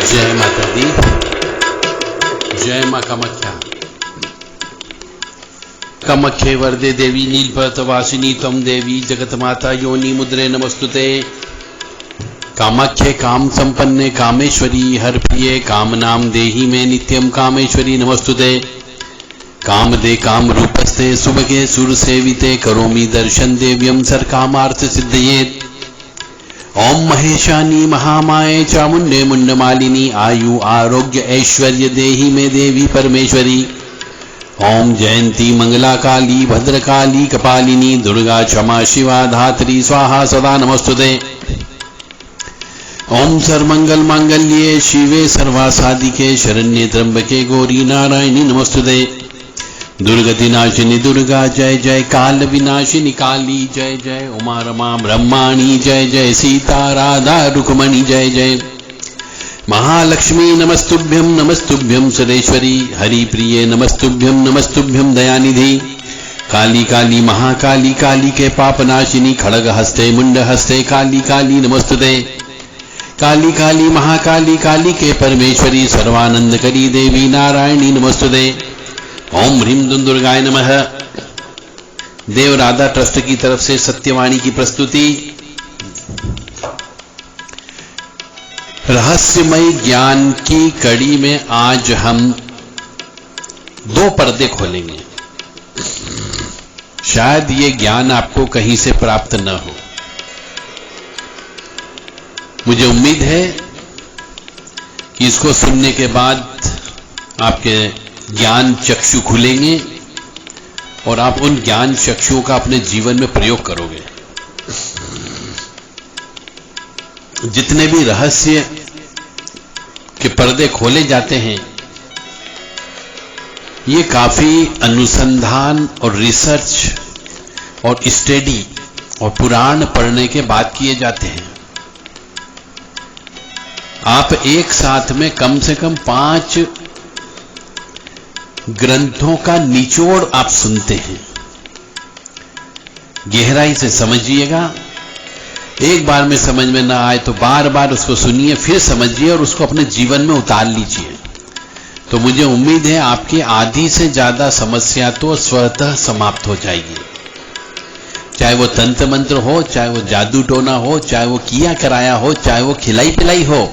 जय माता दी, जय मां कामाख्या। कामाख्ये वरदे देवी नीलपर्वतवासिनी त्वं देवी जगतमाता योनि मुद्रे नमस्तुते। कामाख्ये काम संपन्ने कामेश्वरी हर प्रिये कामनाम देहि में नित्यम कामेश्वरी नमस्तुते। काम दे काम रूपस्ते सुभगे सुर सेविते करोमि दर्शन देव्यम सर कामार्थ सिद्धये। ओम महेशानी महामाये चामुंडे मुंडमालिनी आयु आरोग्य ऐश्वर्य देहि में देवी परमेश्वरी। ओम जयंती मंगला काली भद्रकाली कपालिनी दुर्गा क्षमा शिवा धात्री स्वाहा सदा नमस्तुते। ओम सर्वमंगल मांगल्ये शिवे सर्वासाधिके शरण्ये त्र्यंबके गौरी नारायणी नमस्तुते। दुर्गति नाशिनी दुर्गा जय जय, काल विनाशिनी काली जय जय, उमा रमा ब्रह्माणी जय जय, सीता राधा रुक्मणी जय जय। महालक्ष्मी नमस्तुभ्यं सुरेश्वरी, हरि प्रिये नमस्तुभ्यं दयानिधि। काली काली महाकाली काली के पापनाशिनी, खड़ग हस्ते मुंड हस्ते काली काली नमस्तुते। काली काली महाकाली काली के परमेश्वरी, सर्वानंद करी देवी नारायणी नमस्तुते। ओम ह्रीं दुर्गाय नमः। देव राधा ट्रस्ट की तरफ से सत्यवाणी की प्रस्तुति। रहस्यमय ज्ञान की कड़ी में आज हम दो पर्दे खोलेंगे। शायद ये ज्ञान आपको कहीं से प्राप्त न हो। मुझे उम्मीद है कि इसको सुनने के बाद आपके ज्ञान चक्षु खुलेंगे और आप उन ज्ञान चक्षुओं का अपने जीवन में प्रयोग करोगे। जितने भी रहस्य के पर्दे खोले जाते हैं, ये काफी अनुसंधान और रिसर्च और स्टडी और पुराण पढ़ने के बाद किए जाते हैं। आप एक साथ में कम से कम 5 ग्रंथों का निचोड़ आप सुनते हैं। गहराई से समझिएगा। एक बार में समझ में ना आए तो बार बार उसको सुनिए, फिर समझिए और उसको अपने जीवन में उतार लीजिए। तो मुझे उम्मीद है आपकी आधी से ज्यादा समस्या तो स्वतः समाप्त हो जाएगी। चाहे वो तंत्र मंत्र हो, चाहे वो जादू टोना हो, चाहे वो किया कराया हो, चाहे वो खिलाई पिलाई हो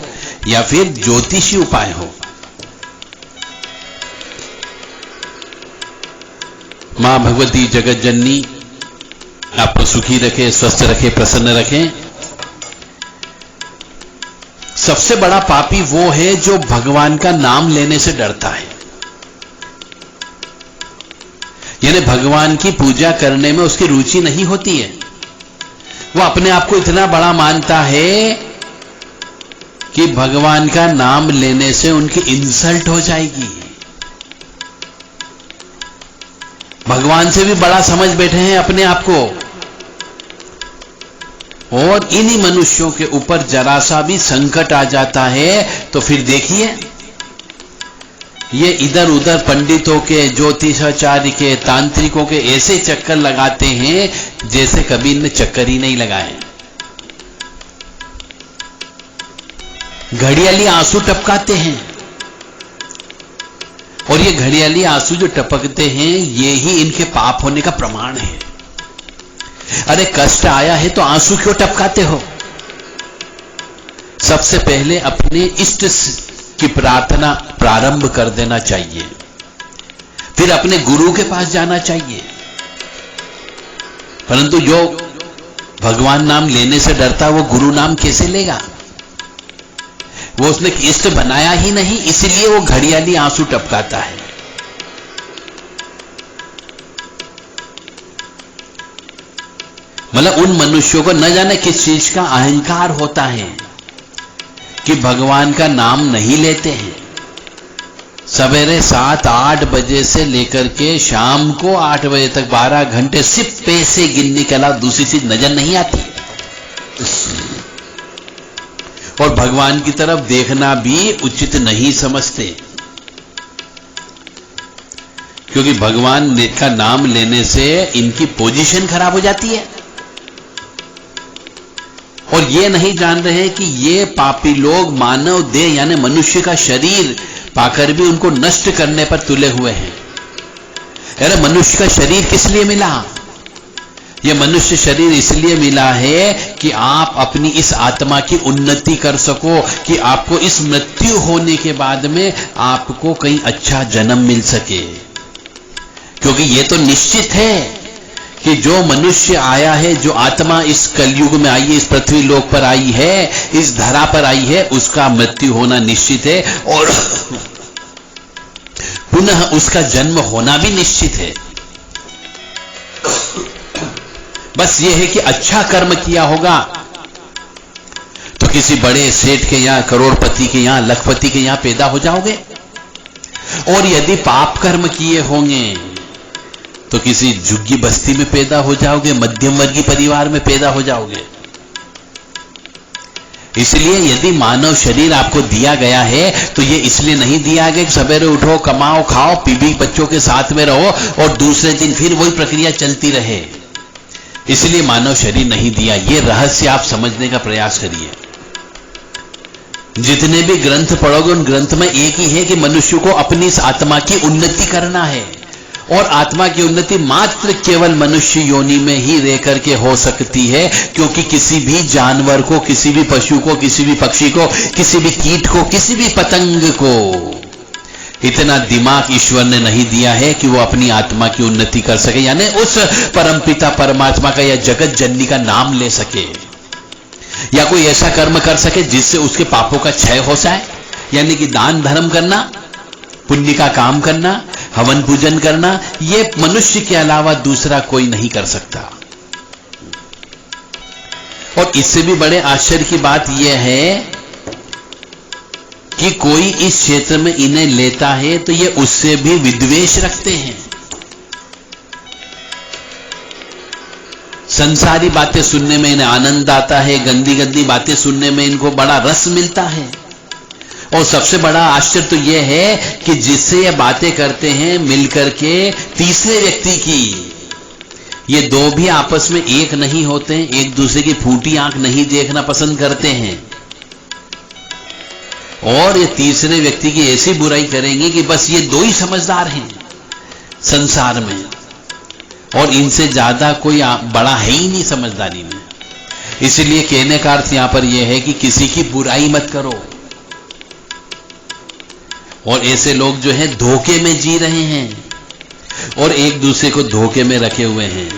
या फिर ज्योतिषी उपाय हो। मां भगवती जगत जननी आपको सुखी रखे, स्वस्थ रखे, प्रसन्न रखे। सबसे बड़ा पापी वो है जो भगवान का नाम लेने से डरता है, यानी भगवान की पूजा करने में उसकी रुचि नहीं होती है। वो अपने आप को इतना बड़ा मानता है कि भगवान का नाम लेने से उनकी इंसल्ट हो जाएगी। भगवान से भी बड़ा समझ बैठे हैं अपने आप को। और इन्हीं मनुष्यों के ऊपर जरा सा भी संकट आ जाता है तो फिर देखिए, ये इधर उधर पंडितों के, ज्योतिषाचार्य के, तांत्रिकों के ऐसे चक्कर लगाते हैं जैसे कभी इनने चक्कर ही नहीं लगाए। घड़ियाली आंसू टपकाते हैं और ये घड़ियाली आंसू जो टपकते हैं ये ही इनके पाप होने का प्रमाण है। अरे कष्ट आया है तो आंसू क्यों टपकाते हो? सबसे पहले अपने इष्ट की प्रार्थना प्रारंभ कर देना चाहिए, फिर अपने गुरु के पास जाना चाहिए। परंतु जो भगवान नाम लेने से डरता वो गुरु नाम कैसे लेगा? वो उसने इष्ट बनाया ही नहीं, इसलिए वो घड़ियाली आंसू टपकाता है। मतलब उन मनुष्यों को न जाने किस चीज का अहंकार होता है कि भगवान का नाम नहीं लेते हैं। सवेरे 7-8 बजे से लेकर के शाम को 8 बजे तक 12 घंटे सिर्फ पैसे गिनने के अलावा दूसरी चीज नजर नहीं आती और भगवान की तरफ देखना भी उचित नहीं समझते, क्योंकि भगवान का नाम लेने से इनकी पोजीशन खराब हो जाती है। और ये नहीं जान रहे हैं कि ये पापी लोग मानव देह यानी मनुष्य का शरीर पाकर भी उनको नष्ट करने पर तुले हुए हैं। यानी मनुष्य का शरीर किस लिए मिला? ये मनुष्य शरीर इसलिए मिला है कि आप अपनी इस आत्मा की उन्नति कर सको, कि आपको इस मृत्यु होने के बाद में आपको कहीं अच्छा जन्म मिल सके। क्योंकि ये तो निश्चित है कि जो मनुष्य आया है, जो आत्मा इस कलयुग में आई है, इस पृथ्वी लोक पर आई है, इस धरा पर आई है, उसका मृत्यु होना निश्चित है और पुनः उसका जन्म होना भी निश्चित है। बस यह है कि अच्छा कर्म किया होगा तो किसी बड़े सेठ के यहां, करोड़पति के यहां, लखपति के यहां पैदा हो जाओगे, और यदि पाप कर्म किए होंगे तो किसी झुग्गी बस्ती में पैदा हो जाओगे, मध्यम वर्गीय परिवार में पैदा हो जाओगे। इसलिए यदि मानव शरीर आपको दिया गया है तो ये इसलिए नहीं दिया गया कि सवेरे उठो, कमाओ, खाओ, बीवी बच्चों के साथ में रहो और दूसरे दिन फिर वही प्रक्रिया चलती रहे, इसलिए मानव शरीर नहीं दिया। ये रहस्य आप समझने का प्रयास करिए। जितने भी ग्रंथ पढ़ोगे उन ग्रंथ में एक ही है कि मनुष्य को अपनी इस आत्मा की उन्नति करना है, और आत्मा की उन्नति मात्र केवल मनुष्य योनि में ही रह करके हो सकती है, क्योंकि किसी भी जानवर को, किसी भी पशु को, किसी भी पक्षी को, किसी भी कीट को, किसी भी पतंग को इतना दिमाग ईश्वर ने नहीं दिया है कि वो अपनी आत्मा की उन्नति कर सके, यानी उस परमपिता परमात्मा का या जगत जननी का नाम ले सके, या कोई ऐसा कर्म कर सके जिससे उसके पापों का क्षय हो जाए। यानी कि दान धर्म करना, पुण्य का काम करना, हवन पूजन करना, ये मनुष्य के अलावा दूसरा कोई नहीं कर सकता। और इससे भी बड़े आश्चर्य की बात यह है कि कोई इस क्षेत्र में इन्हें लेता है तो ये उससे भी विद्वेष रखते हैं। संसारी बातें सुनने में इन्हें आनंद आता है, गंदी गंदी बातें सुनने में इनको बड़ा रस मिलता है। और सबसे बड़ा आश्चर्य तो यह है कि जिससे ये बातें करते हैं मिलकर के तीसरे व्यक्ति की, ये दो भी आपस में एक नहीं होते हैं, एक दूसरे की फूटी आंख नहीं देखना पसंद करते हैं, और ये तीसरे व्यक्ति की ऐसी बुराई करेंगे कि बस ये दो ही समझदार हैं संसार में, और इनसे ज्यादा कोई बड़ा है ही नहीं समझदारी में। इसलिए कहने का अर्थ यहां पर यह है कि किसी की बुराई मत करो। और ऐसे लोग जो हैं धोखे में जी रहे हैं और एक दूसरे को धोखे में रखे हुए हैं।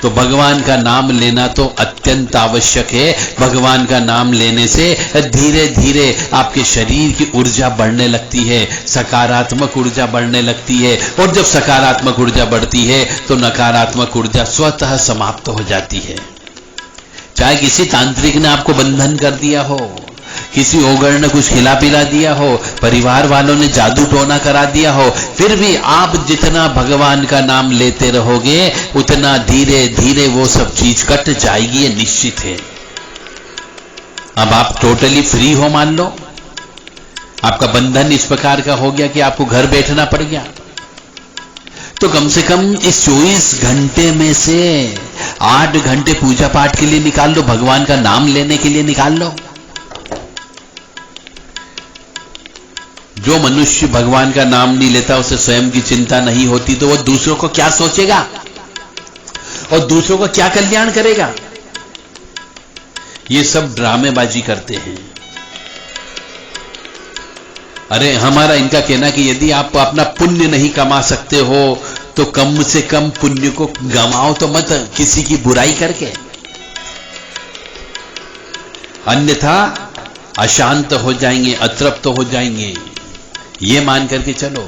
तो भगवान का नाम लेना तो अत्यंत आवश्यक है। भगवान का नाम लेने से धीरे धीरे आपके शरीर की ऊर्जा बढ़ने लगती है, सकारात्मक ऊर्जा बढ़ने लगती है, और जब सकारात्मक ऊर्जा बढ़ती है तो नकारात्मक ऊर्जा स्वतः समाप्त हो जाती है। चाहे किसी तांत्रिक ने आपको बंधन कर दिया हो, किसी ओगड़ ने कुछ खिला पिला दिया हो, परिवार वालों ने जादू टोना करा दिया हो, फिर भी आप जितना भगवान का नाम लेते रहोगे उतना धीरे धीरे वो सब चीज कट जाएगी, ये निश्चित है। अब आप टोटली फ्री हो, मान लो आपका बंधन इस प्रकार का हो गया कि आपको घर बैठना पड़ गया, तो कम से कम इस 24 घंटे में से 8 घंटे पूजा पाठ के लिए निकाल लो, भगवान का नाम लेने के लिए निकाल लो। जो मनुष्य भगवान का नाम नहीं लेता, उसे स्वयं की चिंता नहीं होती, तो वो दूसरों को क्या सोचेगा और दूसरों को क्या कल्याण करेगा। ये सब ड्रामेबाजी करते हैं। अरे हमारा इनका कहना कि यदि आप अपना पुण्य नहीं कमा सकते हो तो कम से कम पुण्य को गमाओ तो मत, किसी की बुराई करके, अन्यथा अशांत हो जाएंगे, अतृप्त हो जाएंगे। ये मान करके चलो।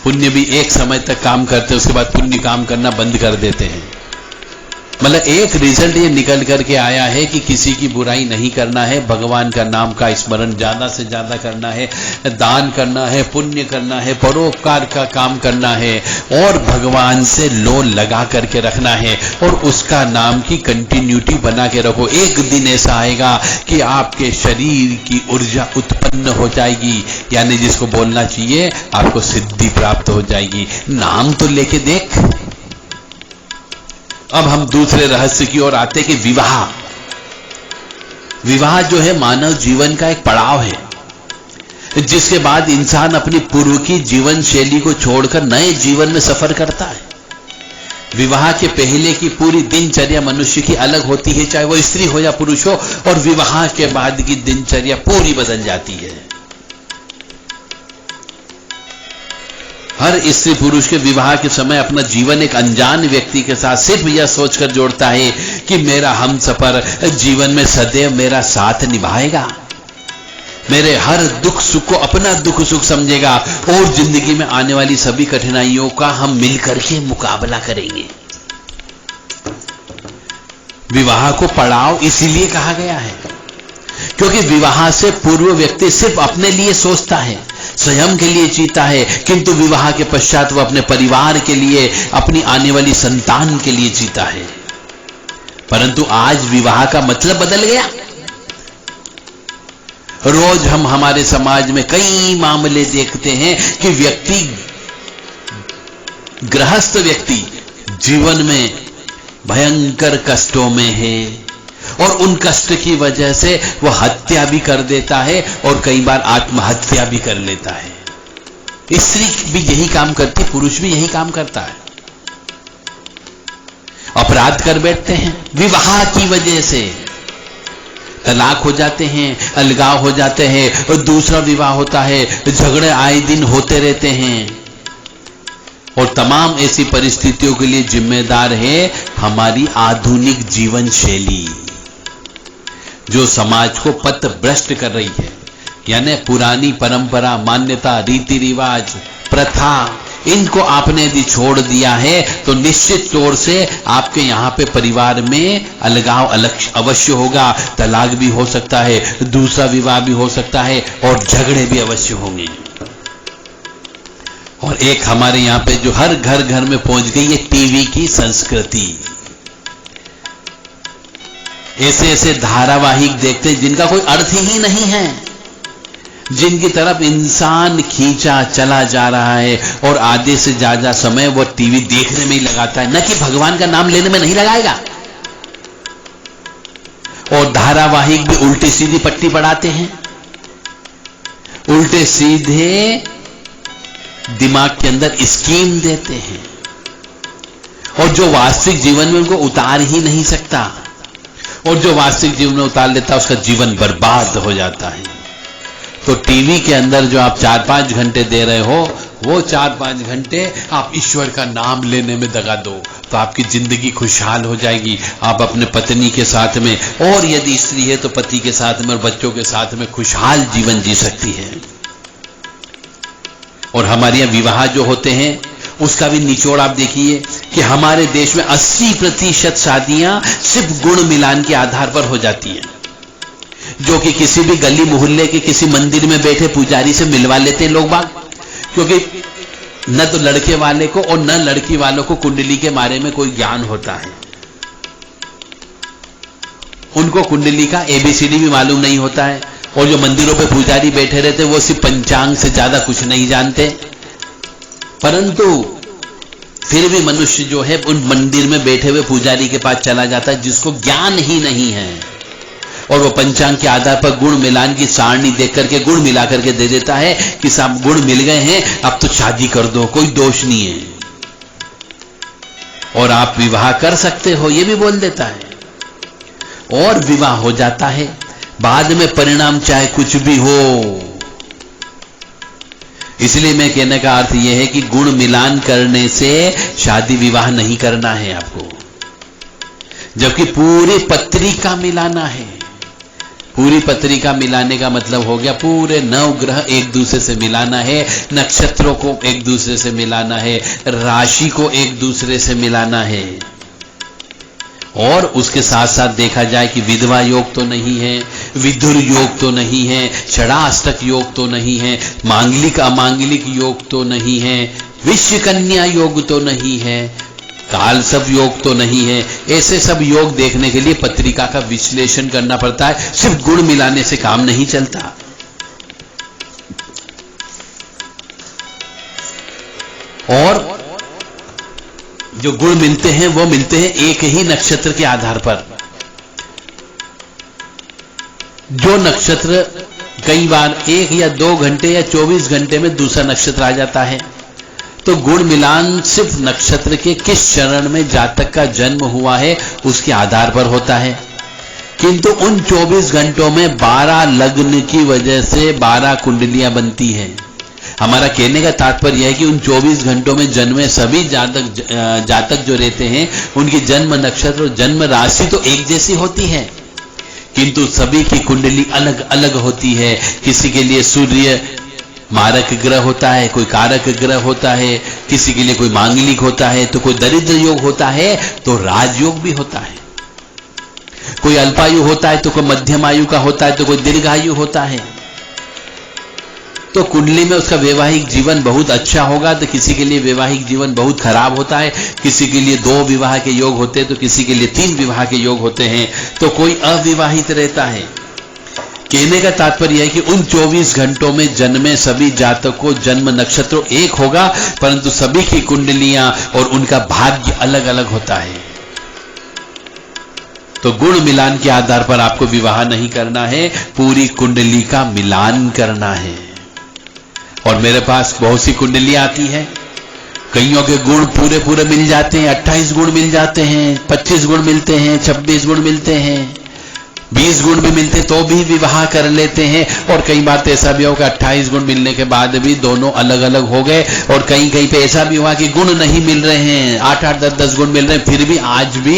पुण्य भी एक समय तक काम करते हैं, उसके बाद पुण्य काम करना बंद कर देते हैं। मतलब एक रिजल्ट ये निकल करके आया है कि किसी की बुराई नहीं करना है, भगवान का नाम का स्मरण ज्यादा से ज्यादा करना है, दान करना है, पुण्य करना है, परोपकार का काम करना है, और भगवान से लो लगा करके रखना है, और उसका नाम की कंटिन्यूटी बना के रखो। एक दिन ऐसा आएगा कि आपके शरीर की ऊर्जा उत्पन्न हो जाएगी, यानी जिसको बोलना चाहिए आपको सिद्धि प्राप्त हो जाएगी। नाम तो लेके देख। अब हम दूसरे रहस्य की ओर आते कि विवाह। विवाह जो है मानव जीवन का एक पड़ाव है, जिसके बाद इंसान अपनी पूर्व की जीवन शैली को छोड़कर नए जीवन में सफर करता है। विवाह के पहले की पूरी दिनचर्या मनुष्य की अलग होती है, चाहे वो स्त्री हो या पुरुष हो, और विवाह के बाद की दिनचर्या पूरी बदल जाती है। हर स्त्री पुरुष के विवाह के समय अपना जीवन एक अनजान व्यक्ति के साथ सिर्फ यह सोचकर जोड़ता है कि मेरा हमसफर जीवन में सदैव मेरा साथ निभाएगा, मेरे हर दुख सुख को अपना दुख सुख समझेगा और जिंदगी में आने वाली सभी कठिनाइयों का हम मिलकर के मुकाबला करेंगे। विवाह को पड़ाव इसीलिए कहा गया है क्योंकि विवाह से पूर्व व्यक्ति सिर्फ अपने लिए सोचता है, स्वयं के लिए जीता है, किंतु विवाह के पश्चात वो अपने परिवार के लिए, अपनी आने वाली संतान के लिए जीता है। परंतु आज विवाह का मतलब बदल गया। रोज हम हमारे समाज में कई मामले देखते हैं कि गृहस्थ व्यक्ति जीवन में भयंकर कष्टों में है और उन कष्ट की वजह से वह हत्या भी कर देता है और कई बार आत्महत्या भी कर लेता है। स्त्री भी यही काम करती, पुरुष भी यही काम करता है। अपराध कर बैठते हैं विवाह की वजह से, तलाक हो जाते हैं, अलगाव हो जाते हैं और दूसरा विवाह होता है, झगड़े आए दिन होते रहते हैं। और तमाम ऐसी परिस्थितियों के लिए जिम्मेदार है हमारी आधुनिक जीवन शैली, जो समाज को पथभ्रष्ट कर रही है। यानी पुरानी परंपरा, मान्यता, रीति रिवाज, प्रथा, इनको आपने यदि छोड़ दिया है तो निश्चित तौर से आपके यहां पे परिवार में अलगाव अवश्य होगा, तलाक भी हो सकता है, दूसरा विवाह भी हो सकता है और झगड़े भी अवश्य होंगे। और एक हमारे यहां पे जो हर घर घर में पहुंच गई है टीवी की संस्कृति। ऐसे ऐसे धारावाहिक देखते हैं जिनका कोई अर्थ ही नहीं है, जिनकी तरफ इंसान खींचा चला जा रहा है और आधे से ज्यादा समय वो टीवी देखने में ही लगाता है, न कि भगवान का नाम लेने में नहीं लगाएगा। और धारावाहिक भी उल्टी सीधी पट्टी पढ़ाते हैं, उल्टे सीधे दिमाग के अंदर स्कीम देते हैं और जो वास्तविक जीवन में उनको उतार ही नहीं सकता, और जो वास्तविक जीवन में उतार लेता है उसका जीवन बर्बाद हो जाता है। तो टीवी के अंदर जो आप 4-5 घंटे दे रहे हो, वो 4-5 घंटे आप ईश्वर का नाम लेने में दगा दो तो आपकी जिंदगी खुशहाल हो जाएगी। आप अपने पत्नी के साथ में, और यदि स्त्री है तो पति के साथ में और बच्चों के साथ में खुशहाल जीवन जी सकती है। और हमारे यहाँ विवाह जो होते हैं उसका भी निचोड़ आप देखिए कि हमारे देश में 80% शादियां सिर्फ गुण मिलान के आधार पर हो जाती हैं, जो कि किसी भी गली मोहल्ले के किसी मंदिर में बैठे पुजारी से मिलवा लेते हैं लोग बाग, क्योंकि न तो लड़के वाले को और न लड़की वालों को कुंडली के बारे में कोई ज्ञान होता है। उनको कुंडली का ABCD भी मालूम नहीं होता है, और जो मंदिरों पे पुजारी बैठे रहते वो सिर्फ पंचांग से ज्यादा कुछ नहीं जानते। परंतु फिर भी मनुष्य जो है उन मंदिर में बैठे हुए पुजारी के पास चला जाता है जिसको ज्ञान ही नहीं है, और वो पंचांग के आधार पर गुण मिलान की सारणी देख करके गुण मिला करके दे देता है कि साहब गुण मिल गए हैं, अब तो शादी कर दो, कोई दोष नहीं है और आप विवाह कर सकते हो, ये भी बोल देता है। और विवाह हो जाता है, बाद में परिणाम चाहे कुछ भी हो। इसलिए मैं कहने का अर्थ यह है कि गुण मिलान करने से शादी विवाह नहीं करना है आपको, जबकि पूरी पत्रिका मिलाना है। पूरी पत्रिका मिलाने का मतलब हो गया पूरे 9 ग्रह एक दूसरे से मिलाना है, नक्षत्रों को एक दूसरे से मिलाना है, राशि को एक दूसरे से मिलाना है। और उसके साथ साथ देखा जाए कि विधवा योग तो नहीं है, विधुर योग तो नहीं है, षडाष्टक योग तो नहीं है, मांगलिक अमांगलिक योग तो नहीं है, विश्व कन्या योग तो नहीं है, काल सब योग तो नहीं है। ऐसे सब योग देखने के लिए पत्रिका का विश्लेषण करना पड़ता है, सिर्फ गुण मिलाने से काम नहीं चलता। और जो गुण मिलते हैं वो मिलते हैं एक ही नक्षत्र के आधार पर। जो नक्षत्र कई बार 1 या 2 घंटे या 24 घंटे में दूसरा नक्षत्र आ जाता है, तो गुण मिलान सिर्फ नक्षत्र के किस चरण में जातक का जन्म हुआ है उसके आधार पर होता है। किंतु उन 24 घंटों में 12 लग्न की वजह से 12 कुंडलियां बनती हैं। हमारा कहने का तात्पर्य है कि उन 24 घंटों में जन्मे सभी जातक जो रहते हैं उनकी जन्म नक्षत्र और जन्म राशि तो एक जैसी होती है, किंतु सभी की कुंडली अलग अलग होती है। किसी के लिए सूर्य मारक ग्रह होता है, कोई कारक ग्रह होता है, किसी के लिए कोई मांगलिक होता है, तो कोई दरिद्र योग होता है, तो राजयोग भी होता है। कोई अल्पायु होता है तो कोई मध्यम आयु का होता है, तो कोई दीर्घायु होता है। तो कुंडली में उसका वैवाहिक जीवन बहुत अच्छा होगा तो किसी के लिए वैवाहिक जीवन बहुत खराब होता है, किसी के लिए 2 विवाह के योग होते हैं तो किसी के लिए 3 विवाह के योग होते हैं, तो कोई अविवाहित रहता है। कहने का तात्पर्य है कि उन 24 घंटों में जन्मे सभी जातकों जन्म नक्षत्र एक होगा, परंतु सभी की कुंडलियां और उनका भाग्य अलग अलग होता है। तो गुण मिलान के आधार पर आपको विवाह नहीं करना है, पूरी कुंडली का मिलान करना है। और मेरे पास बहुत सी कुंडलियां आती है, कईयों के गुण पूरे पूरे मिल जाते हैं, 28 गुण मिल जाते हैं, 25 गुण मिलते हैं, 26 गुण मिलते हैं, 20 गुण भी मिलते तो भी विवाह कर लेते हैं। और कई बार तो ऐसा भी होगा 28 गुण मिलने के बाद भी दोनों अलग अलग हो गए, और कहीं कहीं पे ऐसा भी हुआ कि गुण नहीं मिल रहे हैं, 8-8, 10-10 गुण मिल रहे हैं, फिर भी आज भी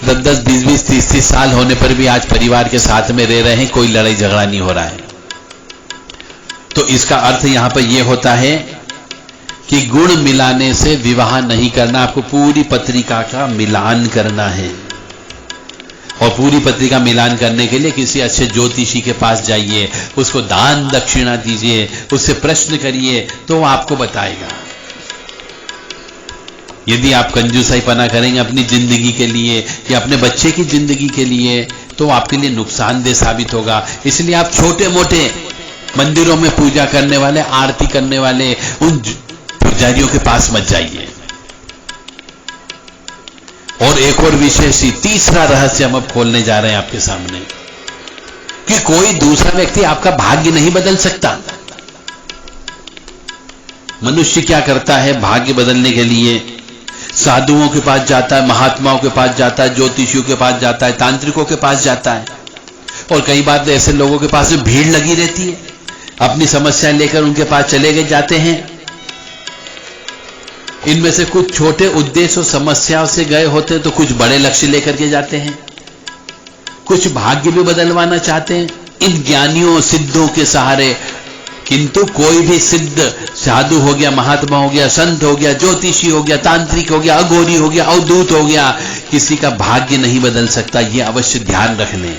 10-10, 20-20, 30-30 साल होने पर भी आज परिवार के साथ में रह रहे हैं, कोई लड़ाई झगड़ा नहीं हो रहा है। तो इसका अर्थ यहां पर यह होता है कि गुण मिलाने से विवाह नहीं करना, आपको पूरी पत्रिका का मिलान करना है। और पूरी पत्रिका मिलान करने के लिए किसी अच्छे ज्योतिषी के पास जाइए, उसको दान दक्षिणा दीजिए, उससे प्रश्न करिए तो वो आपको बताएगा। यदि आप कंजूसाईपना करेंगे अपनी जिंदगी के लिए या अपने बच्चे की जिंदगी के लिए तो आपके लिए नुकसानदेह साबित होगा। इसलिए आप छोटे मोटे मंदिरों में पूजा करने वाले, आरती करने वाले उन पुजारियों के पास मत जाइए। और एक और विशेष तीसरा रहस्य हम अब खोलने जा रहे हैं आपके सामने कि कोई दूसरा व्यक्ति आपका भाग्य नहीं बदल सकता। मनुष्य क्या करता है भाग्य बदलने के लिए? साधुओं के पास जाता है, महात्माओं के पास जाता है, ज्योतिषियों के पास जाता है, तांत्रिकों के पास जाता है, और कई बार तो ऐसे लोगों के पास में भीड़ लगी रहती है, अपनी समस्याएं लेकर उनके पास चले गए जाते हैं। इनमें से कुछ छोटे उद्देश्य और समस्याओं से गए होते हैं, तो कुछ बड़े लक्ष्य लेकर के जाते हैं, कुछ भाग्य भी बदलवाना चाहते हैं इन ज्ञानियों सिद्धों के सहारे। किंतु कोई भी सिद्ध साधु हो गया, महात्मा हो गया, संत हो गया, ज्योतिषी हो गया, तांत्रिक हो गया, अघोरी हो गया, अवधूत हो गया, किसी का भाग्य नहीं बदल सकता। यह अवश्य ध्यान रख लें।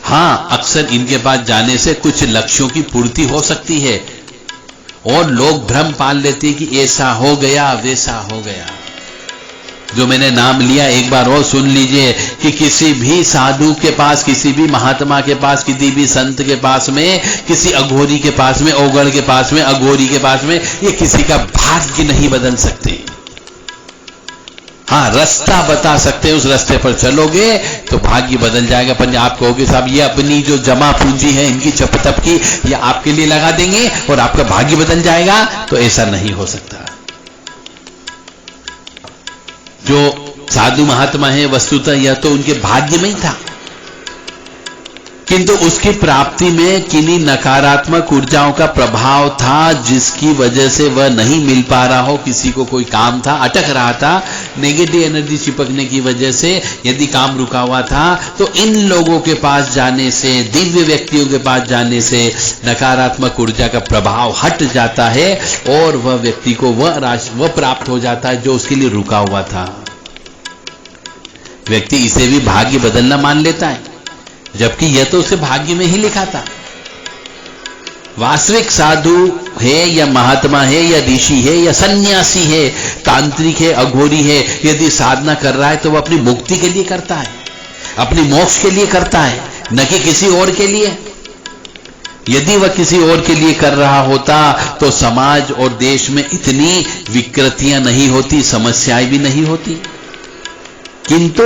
हां, अक्सर इनके पास जाने से कुछ लक्ष्यों की पूर्ति हो सकती है और लोग भ्रम पाल लेते हैं कि ऐसा हो गया वैसा हो गया। जो मैंने नाम लिया एक बार और सुन लीजिए कि किसी भी साधु के पास, किसी भी महात्मा के पास, किसी भी संत के पास में, किसी अघोरी के पास में, ओगड़ के पास में, अघोरी के पास में, ये किसी का भाग्य नहीं बदल सकते। हाँ, रास्ता बता सकते हैं, उस रास्ते पर चलोगे तो भाग्य बदल जाएगा। पर आप कहोगे साहब ये अपनी जो जमा पूंजी है इनकी चपतप की ये आपके लिए लगा देंगे और आपका भाग्य बदल जाएगा, तो ऐसा नहीं हो सकता। जो साधु महात्मा है वस्तुतः यह तो उनके भाग्य में ही था, किंतु उसकी प्राप्ति में किन्हीं नकारात्मक ऊर्जाओं का प्रभाव था जिसकी वजह से वह नहीं मिल पा रहा हो। किसी को कोई काम था, अटक रहा था, नेगेटिव एनर्जी चिपकने की वजह से यदि काम रुका हुआ था, तो इन लोगों के पास जाने से, दिव्य व्यक्तियों के पास जाने से नकारात्मक ऊर्जा का प्रभाव हट जाता है और वह व्यक्ति को वह प्राप्त हो जाता है जो उसके लिए रुका हुआ था। व्यक्ति इसे भी भाग्य बदलना मान लेता है, जबकि यह तो उसे भाग्य में ही लिखा था। वास्तविक साधु है या महात्मा है या ऋषि है या सन्यासी है, तांत्रिक है, अघोरी है, यदि साधना कर रहा है तो वह अपनी मुक्ति के लिए करता है, अपनी मोक्ष के लिए करता है, न कि किसी और के लिए। यदि वह किसी और के लिए कर रहा होता तो समाज और देश में इतनी विकृतियां नहीं होती, समस्याएं भी नहीं होती। किंतु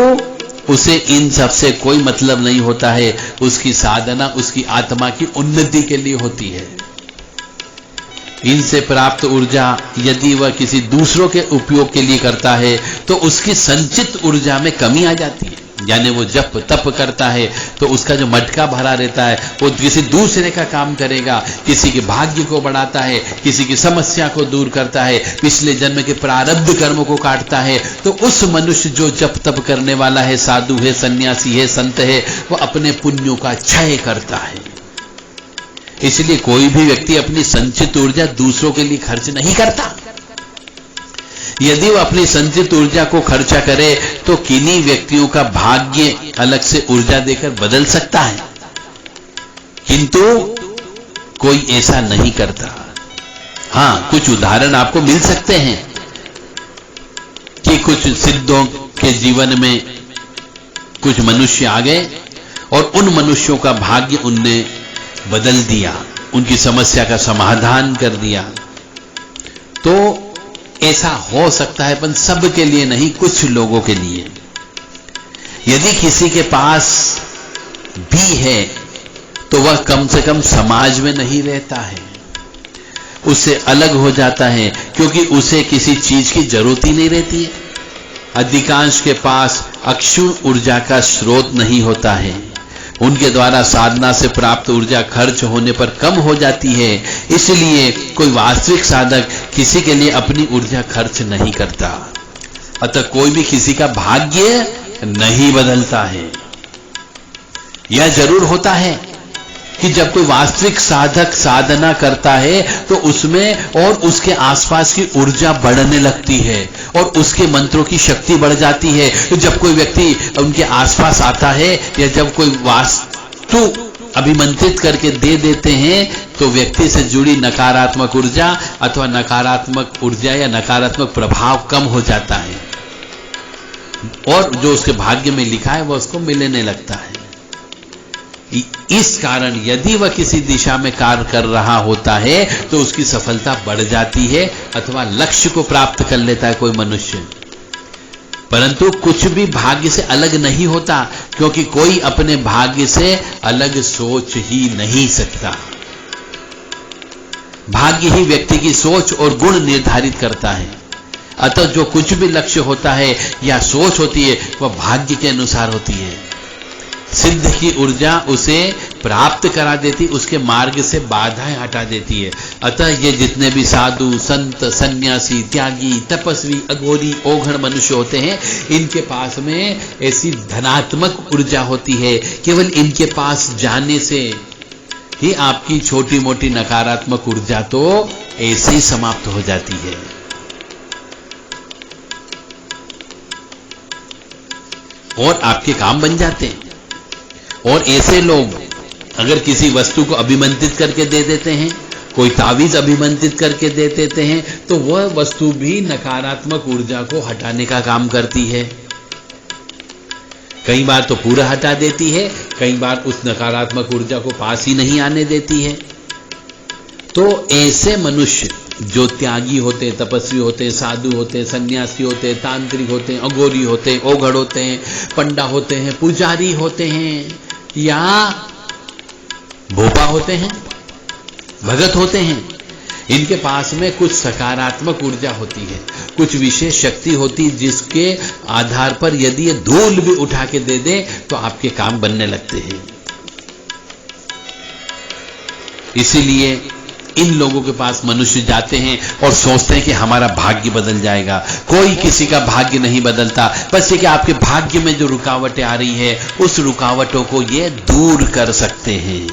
उसे इन सब से कोई मतलब नहीं होता है। उसकी साधना उसकी आत्मा की उन्नति के लिए होती है। इनसे प्राप्त ऊर्जा यदि वह किसी दूसरों के उपयोग के लिए करता है तो उसकी संचित ऊर्जा में कमी आ जाती है। यानी वो जप तप करता है तो उसका जो मटका भरा रहता है वो किसी दूसरे का काम करेगा, किसी के भाग्य को बढ़ाता है, किसी की समस्या को दूर करता है, पिछले जन्म के प्रारब्ध कर्म को काटता है। तो उस मनुष्य जो जप तप करने वाला है, साधु है, सन्यासी है, संत है, वो अपने पुण्यों का क्षय करता है। इसलिए कोई भी व्यक्ति अपनी संचित ऊर्जा दूसरों के लिए खर्च नहीं करता। यदि वह अपनी संचित ऊर्जा को खर्चा करे तो किन्हीं व्यक्तियों का भाग्य अलग से ऊर्जा देकर बदल सकता है, किंतु कोई ऐसा नहीं करता। हां, कुछ उदाहरण आपको मिल सकते हैं कि कुछ सिद्धों के जीवन में कुछ मनुष्य आ गए और उन मनुष्यों का भाग्य उनने बदल दिया, उनकी समस्या का समाधान कर दिया। तो ऐसा हो सकता है, पर सबके लिए नहीं, कुछ लोगों के लिए। यदि किसी के पास भी है तो वह कम से कम समाज में नहीं रहता है, उससे अलग हो जाता है, क्योंकि उसे किसी चीज की जरूरत ही नहीं रहती है। अधिकांश के पास अक्षुण ऊर्जा का स्रोत नहीं होता है, उनके द्वारा साधना से प्राप्त ऊर्जा खर्च होने पर कम हो जाती है। इसलिए कोई वास्तविक साधक किसी के लिए अपनी ऊर्जा खर्च नहीं करता। अतः कोई भी किसी का भाग्य नहीं बदलता है। यह जरूर होता है कि जब कोई वास्तविक साधक साधना करता है तो उसमें और उसके आसपास की ऊर्जा बढ़ने लगती है और उसके मंत्रों की शक्ति बढ़ जाती है। तो जब कोई व्यक्ति उनके आसपास आता है या जब कोई वास्तु अभिमंत्रित करके दे देते हैं तो व्यक्ति से जुड़ी नकारात्मक ऊर्जा अथवा नकारात्मक ऊर्जा या नकारात्मक प्रभाव कम हो जाता है और जो उसके भाग्य में लिखा है वह उसको मिलने लगता है। इस कारण यदि वह किसी दिशा में कार्य कर रहा होता है तो उसकी सफलता बढ़ जाती है अथवा लक्ष्य को प्राप्त कर लेता है कोई मनुष्य। परंतु कुछ भी भाग्य से अलग नहीं होता, क्योंकि कोई अपने भाग्य से अलग सोच ही नहीं सकता। भाग्य ही व्यक्ति की सोच और गुण निर्धारित करता है। अतः जो कुछ भी लक्ष्य होता है या सोच होती है वह भाग्य के अनुसार होती है। सिद्ध की ऊर्जा उसे प्राप्त करा देती, उसके मार्ग से बाधाएं हटा देती है। अतः ये जितने भी साधु संत सन्यासी त्यागी तपस्वी अघोरी ओघड़ मनुष्य होते हैं, इनके पास में ऐसी धनात्मक ऊर्जा होती है। केवल इनके पास जाने से ही आपकी छोटी मोटी नकारात्मक ऊर्जा तो ऐसे ही समाप्त हो जाती है। और आपके काम बन जाते हैं। और ऐसे लोग अगर किसी वस्तु को अभिमंत्रित करके दे देते हैं, कोई तावीज अभिमंत्रित करके दे देते हैं, तो वह वस्तु भी नकारात्मक ऊर्जा को हटाने का काम करती है। कई बार तो पूरा हटा देती है, कई बार उस नकारात्मक ऊर्जा को पास ही नहीं आने देती है। तो ऐसे मनुष्य जो त्यागी होते, तपस्वी होते, साधु होते, सन्यासी होते, तांत्रिक होते, अघोरी होते, ओघड़ होते हैं, पंडा होते हैं, पुजारी होते हैं या भोपा होते हैं, भगत होते हैं, इनके पास में कुछ सकारात्मक ऊर्जा होती है, कुछ विशेष शक्ति होती है, जिसके आधार पर यदि ये धूल भी उठा के दे दे तो आपके काम बनने लगते हैं। इसीलिए इन लोगों के पास मनुष्य जाते हैं और सोचते हैं कि हमारा भाग्य बदल जाएगा। कोई किसी का भाग्य नहीं बदलता। बस ये कि आपके भाग्य में जो रुकावटें आ रही है उस रुकावटों को ये दूर कर सकते हैं।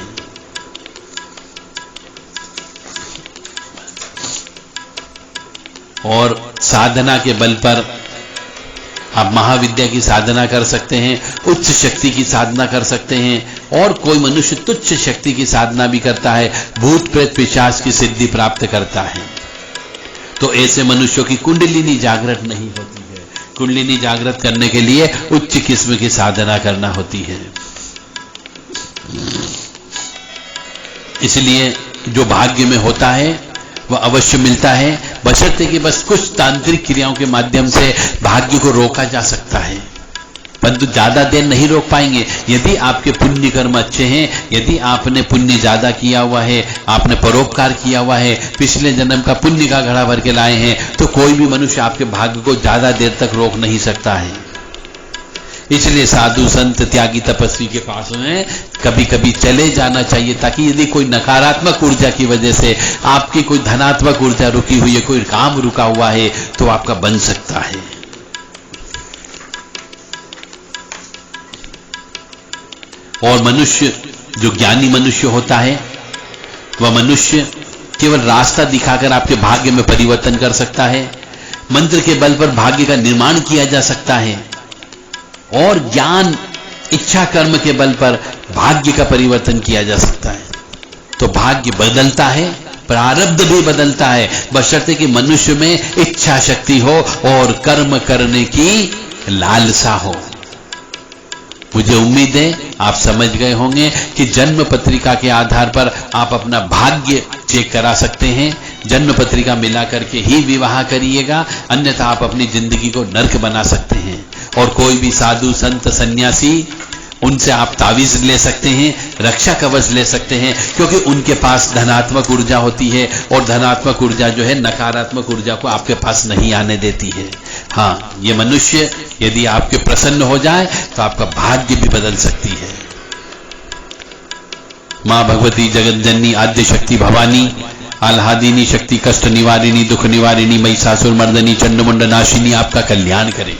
और साधना के बल पर आप महाविद्या की साधना कर सकते हैं, उच्च शक्ति की साधना कर सकते हैं। और कोई मनुष्य तुच्छ शक्ति की साधना भी करता है, भूत प्रेत पिशाच की सिद्धि प्राप्त करता है। तो ऐसे मनुष्यों की कुंडलिनी जागृत नहीं होती है। कुंडलिनी जागृत करने के लिए उच्च किस्म की साधना करना होती है। इसलिए जो भाग्य में होता है वह अवश्य मिलता है, बशर्ते कि बस कुछ तांत्रिक क्रियाओं के माध्यम से भाग्य को रोका जा सकता है। परंतु ज्यादा देर नहीं रोक पाएंगे। यदि आपके पुण्य कर्म अच्छे हैं, यदि आपने पुण्य ज्यादा किया हुआ है, आपने परोपकार किया हुआ है, पिछले जन्म का पुण्य का घड़ा भर के लाए हैं, तो कोई भी मनुष्य आपके भाग्य को ज्यादा देर तक रोक नहीं सकता है। इसलिए साधु संत त्यागी तपस्वी के पास में कभी कभी चले जाना चाहिए, ताकि यदि कोई नकारात्मक ऊर्जा की वजह से आपकी कोई धनात्मक ऊर्जा रुकी हुई है, कोई काम रुका हुआ है, तो आपका बन सकता है। और मनुष्य जो ज्ञानी मनुष्य होता है, वह मनुष्य केवल रास्ता दिखाकर आपके भाग्य में परिवर्तन कर सकता है। मंत्र के बल पर भाग्य का निर्माण किया जा सकता है, और ज्ञान इच्छा कर्म के बल पर भाग्य का परिवर्तन किया जा सकता है। तो भाग्य बदलता है, प्रारब्ध भी बदलता है, बशर्ते कि मनुष्य में इच्छा शक्ति हो और कर्म करने की लालसा हो। मुझे उम्मीद है आप समझ गए होंगे कि जन्म पत्रिका के आधार पर आप अपना भाग्य चेक करा सकते हैं। जन्म पत्रिका मिला करके ही विवाह करिएगा, अन्यथा आप अपनी जिंदगी को नर्क बना सकते हैं। और कोई भी साधु संत सन्यासी, उनसे आप तावीज ले सकते हैं, रक्षा कवच ले सकते हैं, क्योंकि उनके पास धनात्मक ऊर्जा होती है, और धनात्मक ऊर्जा जो है नकारात्मक ऊर्जा को आपके पास नहीं आने देती है। हाँ, ये मनुष्य यदि आपके प्रसन्न हो जाए तो आपका भाग्य भी बदल सकती है। मां भगवती जगत जननी आद्य शक्ति भवानी आह्लादिनी शक्ति कष्ट निवारिणी दुख निवारिणी महिषासुर मर्दनी चंडमुंड नाशिनी आपका कल्याण करे।